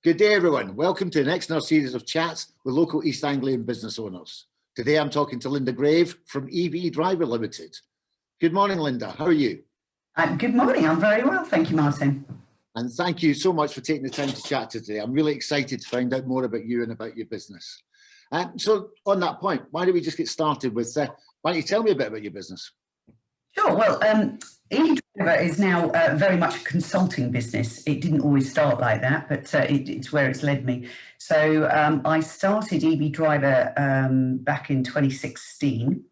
Good day, everyone. Welcome to the next in our series of chats with local East Anglian business owners. Today, I'm talking to Linda Grave from EV Driver Limited. Good morning, Linda. How are you? Good morning. I'm very well. Thank you, Martin. And thank you so much for taking the time to chat today. I'm really excited to find out more about you and about your business. So on that point, why don't we just get started with, why don't you tell me a bit about your business? Sure. Well, EV Driver is now very much a consulting business. It didn't always start like that, but it's where it's led me. So I started EV Driver back in 2016.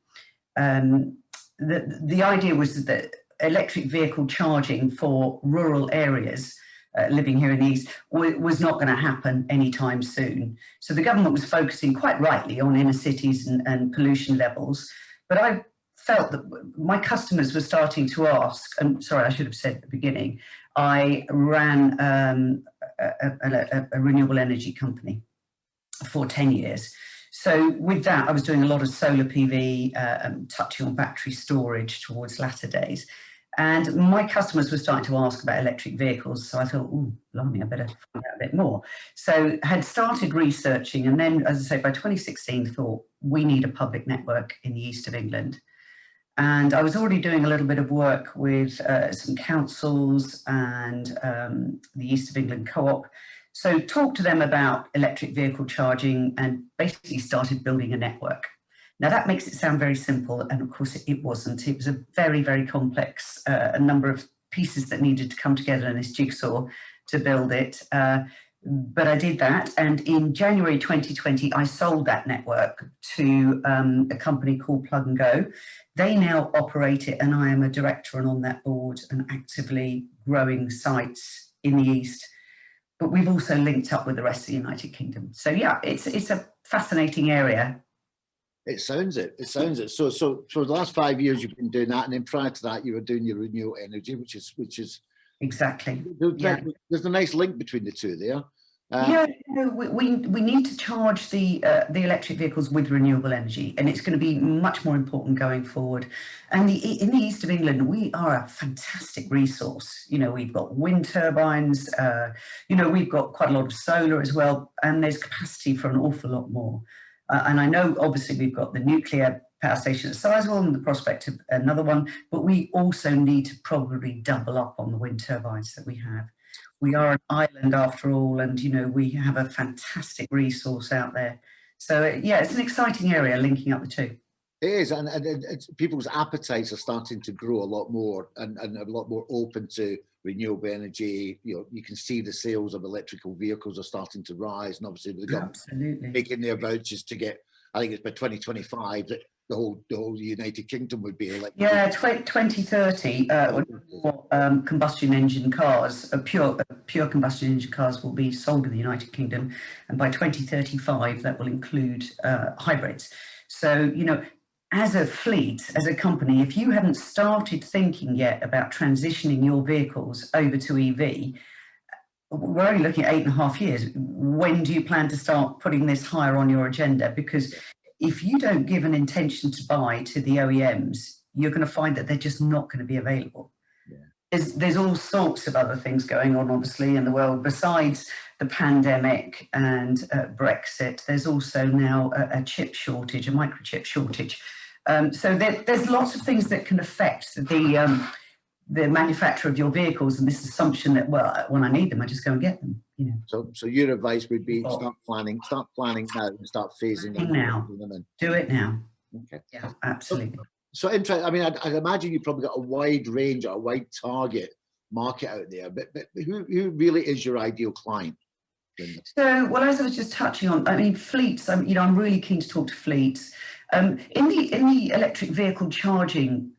The idea was that electric vehicle charging for rural areas living here in the East was not going to happen anytime soon. So the government was focusing quite rightly on inner cities and pollution levels. But I felt that my customers were starting to ask, and sorry, I should have said at the beginning, I ran a renewable energy company for 10 years. So with that, I was doing a lot of solar PV, touching on battery storage towards latter days. And my customers were starting to ask about electric vehicles. So I thought, oh, blimey, I better find out a bit more. So had started researching. And then, as I say, by 2016, thought we need a public network in the east of England. And I was already doing a little bit of work with some councils and the East of England Co-op. So talked to them about electric vehicle charging and basically started building a network. Now that makes it sound very simple, and of course it wasn't. It was a very, very complex a number of pieces that needed to come together in this jigsaw to build it. But I did that, and in January 2020, I sold that network to a company called Plug and Go. They now operate it, and I am a director and on that board and actively growing sites in the East. But we've also linked up with the rest of the United Kingdom. So yeah, it's a fascinating area. It sounds it. It sounds it. So for the last 5 years, you've been doing that, and then prior to that, you were doing your renewable energy, which is exactly. There's a nice link between the two there. Yeah, we need to charge the electric vehicles with renewable energy, and it's going to be much more important going forward. And in the east of England, we are a fantastic resource. You know, we've got wind turbines. You know, we've got quite a lot of solar as well, and there's capacity for an awful lot more. And I know, obviously, we've got the nuclear power station at Sizewell and the prospect of another one, but we also need to probably double up on the wind turbines that we have. We are an island after all, and you know we have a fantastic resource out there. So yeah, it's an exciting area linking up the two. It is, and people's appetites are starting to grow a lot more, and a lot more open to renewable energy. You know, you can see the sales of electrical vehicles are starting to rise, and obviously the government making their vouchers to get. I think it's by 2025 that the whole United Kingdom would be electric. Yeah, 2030, combustion engine cars, pure combustion engine cars will be sold in the United Kingdom, and by 2035 that will include hybrids. So you know, as a fleet, as a company, if you haven't started thinking yet about transitioning your vehicles over to EV, we're only looking at 8.5 years. When do you plan to start putting this higher on your agenda? Because if you don't give an intention to buy to the OEMs, you're going to find that they're just not going to be available. Yeah. There's all sorts of other things going on, obviously, in the world. Besides the pandemic and Brexit, there's also now a chip shortage, a microchip shortage. So there's lots of things that can affect the manufacture of your vehicles, and this assumption that, well, when I need them, I just go and get them. You know. So your advice would be start planning now and start phasing them now. Do it now. Okay. Yeah, absolutely. So interesting. I mean, I'd imagine you've probably got a wide range or a wide target market out there, but who really is your ideal client? So, well, as I was just touching on, I mean, fleets. You know, I'm really keen to talk to fleets. In the electric vehicle charging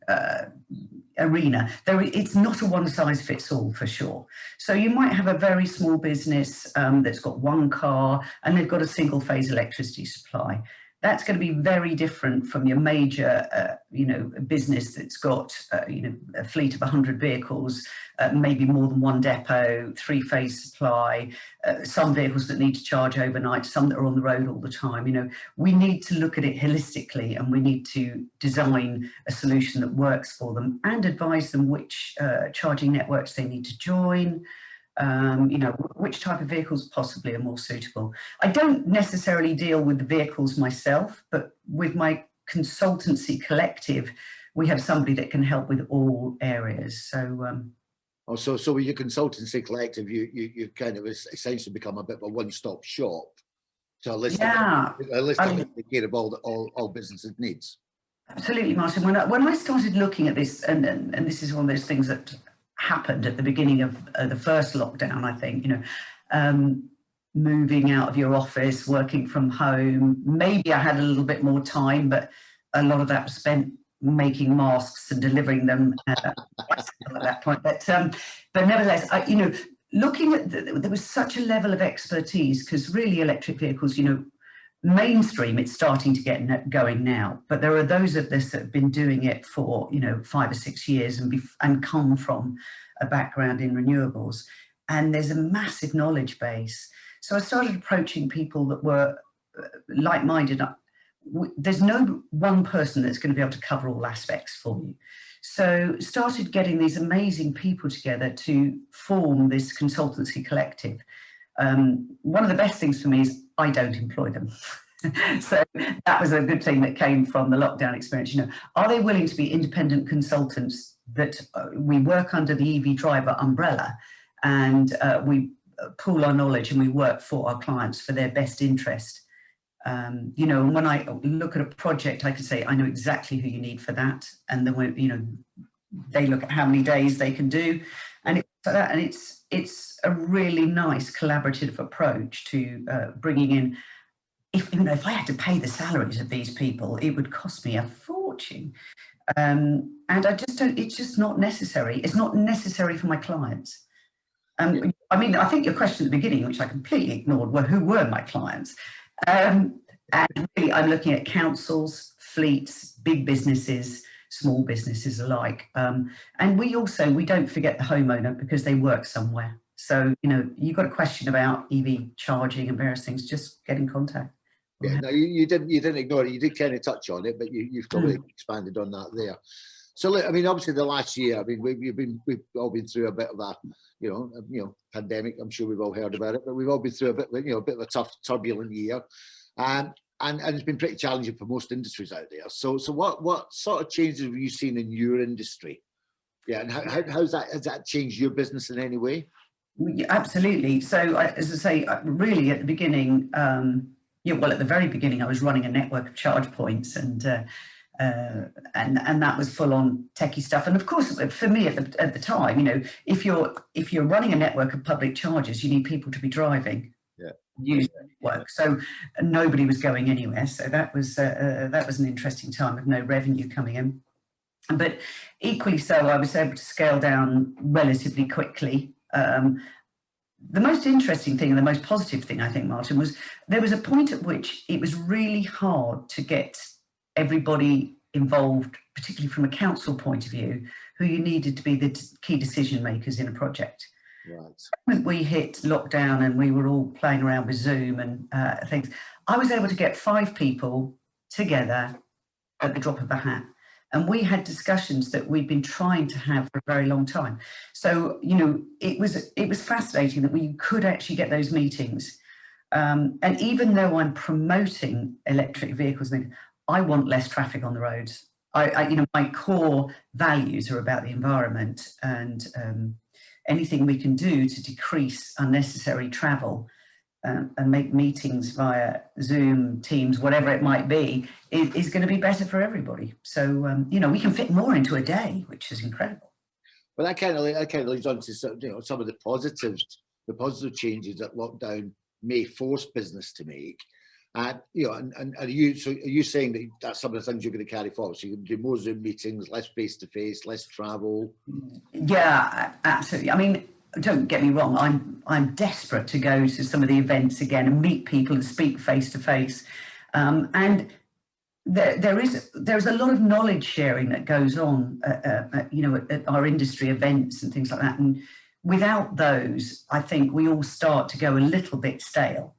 arena, it's not a one-size-fits-all for sure. So you might have a very small business that's got one car and they've got a single-phase electricity supply. That's going to be very different from your major, you know, business that's got, you know, a fleet of 100 vehicles, maybe more than one depot, three-phase supply, some vehicles that need to charge overnight, some that are on the road all the time. You know, we need to look at it holistically, and we need to design a solution that works for them and advise them which charging networks they need to join, You know, which type of vehicles possibly are more suitable. I don't necessarily deal with the vehicles myself, but with my consultancy collective, we have somebody that can help with all areas. So, so with your consultancy collective, you kind of essentially become a bit of a one-stop shop. So a holistic care of all businesses needs. Absolutely, Martin. When I started looking at this, and this is one of those things that happened at the beginning of the first lockdown, I think, you know, moving out of your office, working from home. Maybe I had a little bit more time, but a lot of that was spent making masks and delivering them at that point. But nevertheless, you know, looking at there was such a level of expertise, because really electric vehicles, you know, mainstream, it's starting to get going now, but there are those of us that have been doing it for, you know, 5 or 6 years and come from a background in renewables, and there's a massive knowledge base. So I started approaching people that were like-minded. There's no one person that's going to be able to cover all aspects for you. So started getting these amazing people together to form this consultancy collective. One of the best things for me is I don't employ them. So that was a good thing that came from the lockdown experience. You know, are they willing to be independent consultants that we work under the EV Driver umbrella, and we pool our knowledge and we work for our clients for their best interest? You know, when I look at a project, I can say, I know exactly who you need for that. And then, you know, they look at how many days they can do. And it's a really nice collaborative approach to bringing in. If I had to pay the salaries of these people, it would cost me a fortune. And I just don't, it's just not necessary. It's not necessary for my clients. I mean, I think your question at the beginning, which I completely ignored, were who were my clients? And really, I'm looking at councils, fleets, big businesses, small businesses alike. And we don't forget the homeowner, because they work somewhere. So, you know, you've got a question about EV charging and various things, just get in contact. Yeah, no, you didn't ignore it. You did kind of touch on it, but you've probably expanded on that there. So, look, I mean, obviously the last year, I mean, we've all been through a bit of a, you know, pandemic. I'm sure we've all heard about it, but we've all been through a bit of a tough, turbulent year, and it's been pretty challenging for most industries out there. So what sort of changes have you seen in your industry? Yeah, and has that changed your business in any way? Absolutely. So, as I say, really at the beginning, well, at the very beginning, I was running a network of charge points, and that was full on techie stuff. And of course, for me at the time, you know, if you're running a network of public chargers, you need people to be driving, use the network. So nobody was going anywhere. So that was an interesting time with no revenue coming in. But equally so, I was able to scale down relatively quickly. The most interesting thing and the most positive thing, I think, Martin, was there was a point at which it was really hard to get everybody involved, particularly from a council point of view, who you needed to be the key decision makers in a project. Right. When we hit lockdown and we were all playing around with Zoom and things, I was able to get 5 people together at the drop of a hat. And we had discussions that we'd been trying to have for a very long time. So, you know, it was fascinating that we could actually get those meetings. And even though I'm promoting electric vehicles, I want less traffic on the roads. You know, my core values are about the environment, and anything we can do to decrease unnecessary travel and make meetings via Zoom, Teams, whatever it might be, is going to be better for everybody. So, you know, we can fit more into a day, which is incredible. Well, that kind of leads on to some, you know, some of the positive changes that lockdown may force business to make. You know, and are you saying that that's some of the things you're going to carry forward? So you can do more Zoom meetings, less face-to-face, less travel? Yeah, absolutely. I mean, don't get me wrong, I'm desperate to go to some of the events again and meet people and speak face to face. And there's a lot of knowledge sharing that goes on, you know, at our industry events and things like that. And without those, I think we all start to go a little bit stale.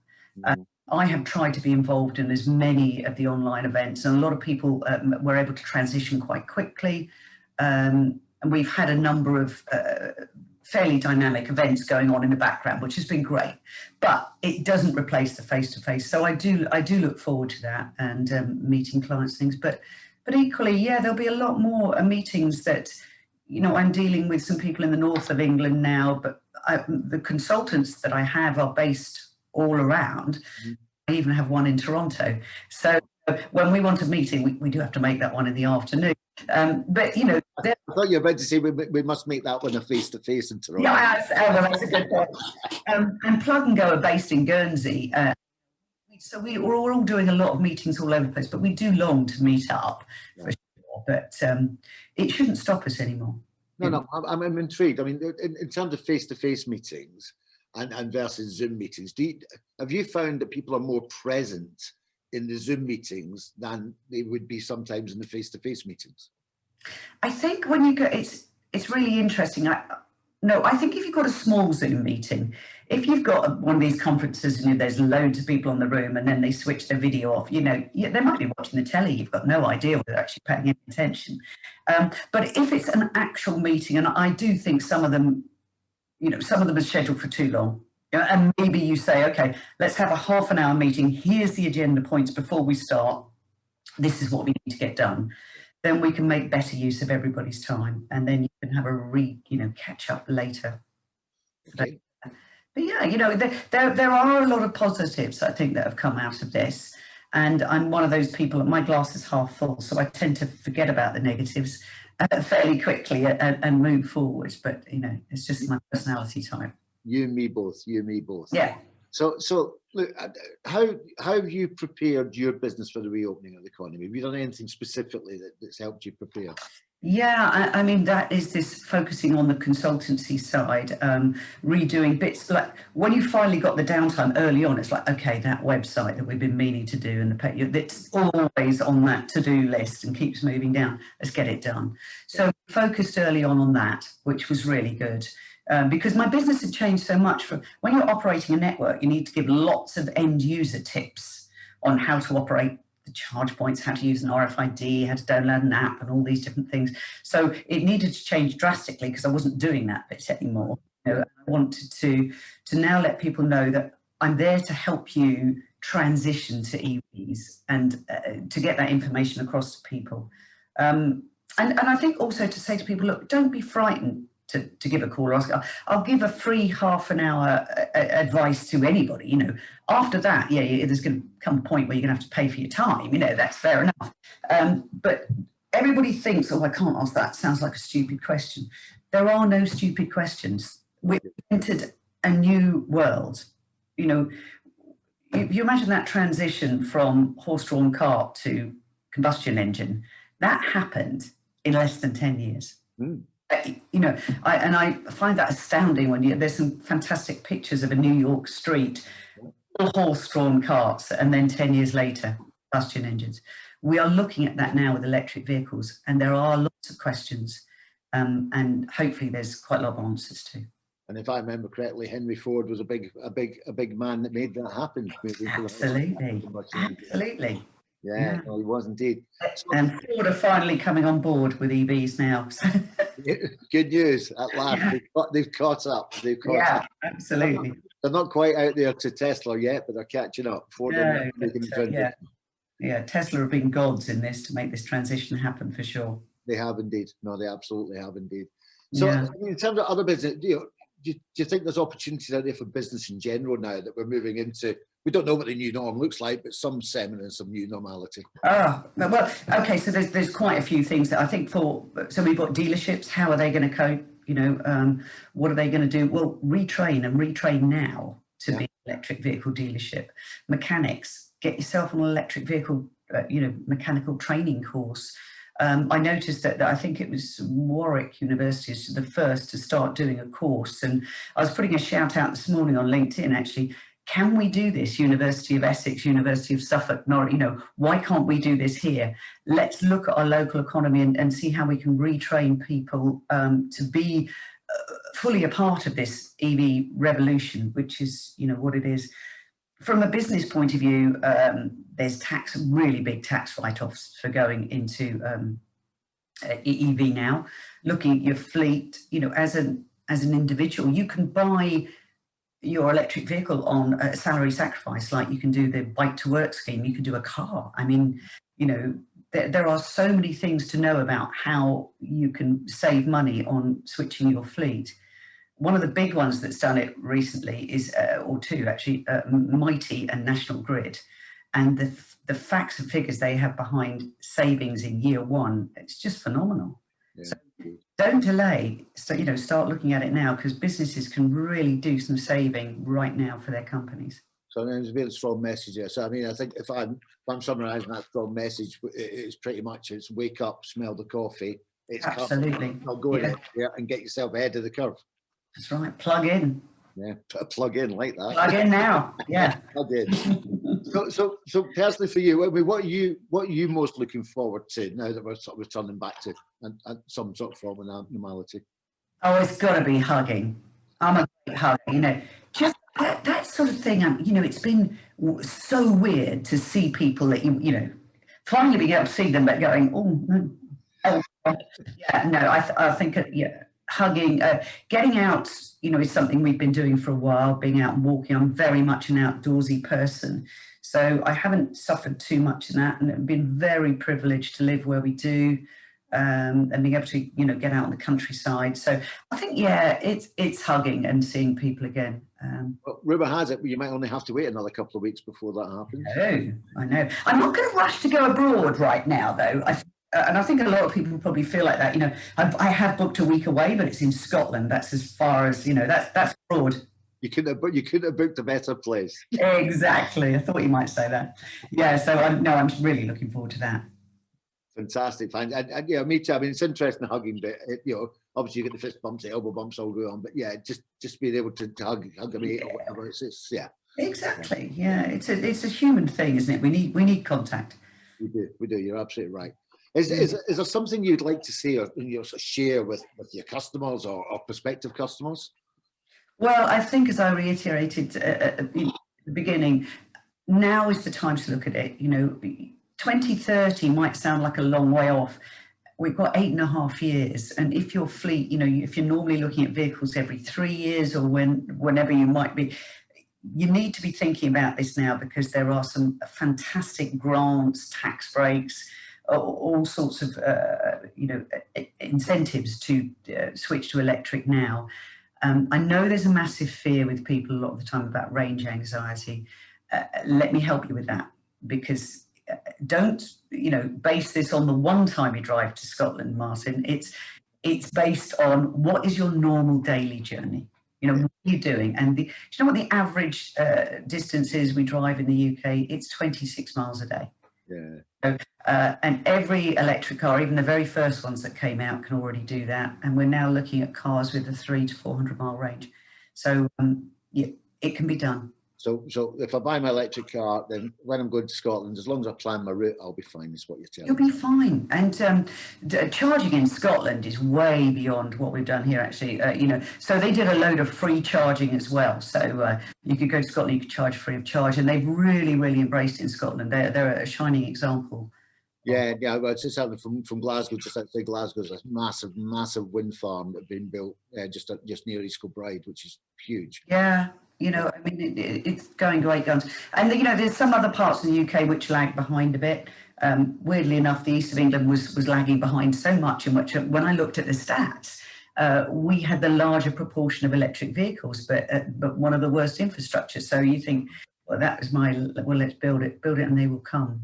I have tried to be involved in as many of the online events, and a lot of people were able to transition quite quickly. And we've had a number of fairly dynamic events going on in the background, which has been great, but it doesn't replace the face-to-face. So I do look forward to that, and meeting clients, things. But equally, yeah, there'll be a lot more meetings that, you know, I'm dealing with some people in the north of England now, but the consultants that I have are based all around. I even have one in Toronto. So when we want a meeting, we do have to make that one in the afternoon. But, you know, I thought you were about to say we must make that one a face-to-face in Toronto. Yeah, well, that's a good point. And Plug and Go are based in Guernsey. So we're all doing a lot of meetings all over the place, but we do long to meet up, for sure. But it shouldn't stop us anymore. No, I'm intrigued. I mean, in terms of face-to-face meetings and versus Zoom meetings, have you found that people are more present in the Zoom meetings than they would be sometimes in the face-to-face meetings? I think when you go, it's really interesting. I think if you've got a small Zoom meeting, if you've got one of these conferences and there's loads of people in the room and then they switch their video off, you know, they might be watching the telly. You've got no idea whether they're actually paying any attention. But if it's an actual meeting, and I do think some of them, you know, some of them are scheduled for too long. And maybe you say, okay, let's have a half an hour meeting. Here's the agenda points before we start. This is what we need to get done. Then we can make better use of everybody's time, and then you can have a catch up later. Okay. But yeah, you know, there are a lot of positives, I think, that have come out of this. And I'm one of those people, my glass is half full, so I tend to forget about the negatives fairly quickly and move forward. But, you know, it's just my personality type. You and me both. Yeah. So look, how have you prepared your business for the reopening of the economy? Have you done anything specifically that's helped you prepare? Yeah, I mean, that is this focusing on the consultancy side, redoing bits. Like when you finally got the downtime early on, it's like, okay, that website that we've been meaning to do, and that's always on that to-do list and keeps moving down. Let's get it done. So focused early on that, which was really good. Because my business had changed so much. From when you're operating a network, you need to give lots of end user tips on how to operate the charge points, how to use an RFID, how to download an app, and all these different things. So it needed to change drastically because I wasn't doing that bit anymore. You know, I wanted to now let people know that I'm there to help you transition to EVs and to get that information across to people. And I think also to say to people, look, don't be frightened to give a call or ask. I'll give a free half an hour advice to anybody. You know, after that, yeah, there's going to come a point where you're going to have to pay for your time. You know, that's fair enough. But everybody thinks, oh, I can't ask that. Sounds like a stupid question. There are no stupid questions. We've entered a new world. You know, if you imagine that transition from horse-drawn cart to combustion engine, that happened in less than 10 years. You know, I find that astounding when there's some fantastic pictures of a New York street, all horse-drawn carts, and then 10 years later, combustion engines. We are looking at that now with electric vehicles, and there are lots of questions, and hopefully there's quite a lot of answers too. And if I remember correctly, Henry Ford was a big man that made that happen. Absolutely. Yeah, no, he was indeed. And Ford are finally coming on board with EVs now. Good news at last. Yeah. They've caught up. Up. Absolutely. They're not quite out there to Tesla yet, but they're catching up. Ford are making the transition. Yeah, Tesla have been gods in this to make this transition happen for sure. They have indeed. No, they absolutely have indeed. So, I mean, in terms of other business, do you think there's opportunities out there for business in general now that we're moving into? We don't know what the new norm looks like, but some semblance of new normality. Well, okay. So there's quite a few things that I think so we've got dealerships. How are they going to cope? You know, what are they going to do? Well, retrain now to be an electric vehicle dealership. Mechanics, get yourself an electric vehicle, mechanical training course. I noticed that I think it was Warwick University is the first to start doing a course, and I was putting a shout out this morning on LinkedIn actually. Can we do this? University of Essex, University of Suffolk, why can't we do this here? Let's look at our local economy and see how we can retrain people to be fully a part of this EV revolution, which is, what it is. From a business point of view, there's really big tax write-offs for going into EV now. Looking at your fleet, as an as an individual. You can buy your electric vehicle on a salary sacrifice, like you can do the bike to work scheme, you can do a car. I mean, you know, there are so many things to know about how you can save money on switching your fleet. One of the big ones that's done it recently is, or two actually, Mighty and National Grid. And the facts and figures they have behind savings in year one, it's just phenomenal. Yeah. So don't delay. So, you know, start looking at it now, because businesses can really do some saving right now for their companies. So there's a really strong message there. So I mean, I think if I'm summarising that strong message, it's pretty much it's wake up, smell the coffee. It's absolutely. Not go in there and get yourself ahead of the curve. That's right. Plug in. Yeah, plug in like that. Plug in now. Yeah. Plug in. So personally for you, I mean, what are you most looking forward to now that we're sort of returning back to and some sort of form of normality? Oh, it's got to be hugging. I'm a great hugger, you know. Just that sort of thing. You know, it's been so weird to see people that you know, finally being able to see them, but going, yeah, no, I think yeah, hugging, getting out, you know, is something we've been doing for a while. Being out and walking. I'm very much an outdoorsy person, so I haven't suffered too much in that, and I've been very privileged to live where we do. And being able to, you know, get out in the countryside. So I think, yeah, it's hugging and seeing people again. Well, rumour has it you might only have to wait another couple of weeks before that happens. I know. I'm not going to rush to go abroad right now, though. And I think a lot of people probably feel like that. You know, I have booked a week away, but it's in Scotland. That's as far as, you know, that's abroad. You couldn't have booked a better place. Exactly. I thought you might say that. Yeah. So I'm really looking forward to that. Fantastic, and yeah, me too. I mean, it's interesting hugging, but you know, obviously you get the fist bumps, the elbow bumps all go on, but yeah, just being able to hug a mate or whatever. It's yeah. Exactly. Yeah, it's a human thing, isn't it? We need contact. We do. You're absolutely right. Is there something you'd like to see or, you know, sort of share with your customers or prospective customers? Well, I think, as I reiterated in the beginning, now is the time to look at it. You know, 2030 might sound like a long way off. We've got 8.5 years, and if your fleet, you know, if you're normally looking at vehicles every 3 years or whenever you might be, you need to be thinking about this now, because there are some fantastic grants, tax breaks, all sorts of you know, incentives to switch to electric now. I know there's a massive fear with people a lot of the time about range anxiety. Let me help you with that, because don't, you know, base this on the one time you drive to Scotland, Martin. It's based on what is your normal daily journey. You know, what are you doing? And do you know what the average distance is we drive in the UK? It's 26 miles a day. Yeah. So, and every electric car, even the very first ones that came out, can already do that. And we're now looking at cars with a 300 to 400 mile range. So yeah, it can be done. So if I buy my electric car, then when I'm going to Scotland, as long as I plan my route, I'll be fine, is what you're telling me. You'll be fine. And charging in Scotland is way beyond what we've done here, actually. You know, so they did a load of free charging as well. So you could go to Scotland, you could charge free of charge, and they've really, really embraced it in Scotland. They're a shining example. Yeah, well, it's just happening from Glasgow. Just outside Glasgow, there's a massive wind farm that's been built just near East Kilbride, which is huge. Yeah. You know, I mean, it's going great guns. And, you know, there's some other parts of the UK which lag behind a bit. Weirdly enough, the east of England was lagging behind so much, in which, when I looked at the stats, we had the larger proportion of electric vehicles, but one of the worst infrastructure. So you think, well, that was well, let's build it, and they will come.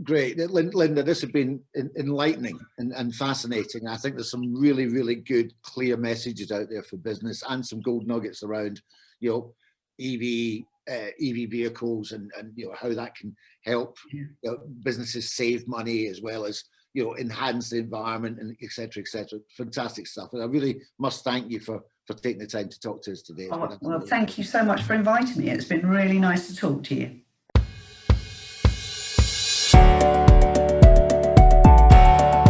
Great. Linda, this has been enlightening and fascinating. I think there's some really, really good, clear messages out there for business, and some gold nuggets around, you know, EV vehicles and you know, how that can help, you know, businesses save money as well as, you know, enhance the environment, and et cetera, et cetera. Fantastic stuff. And I really must thank you for taking the time to talk to us today. Well, thank you so much for inviting me. It's been really nice to talk to you.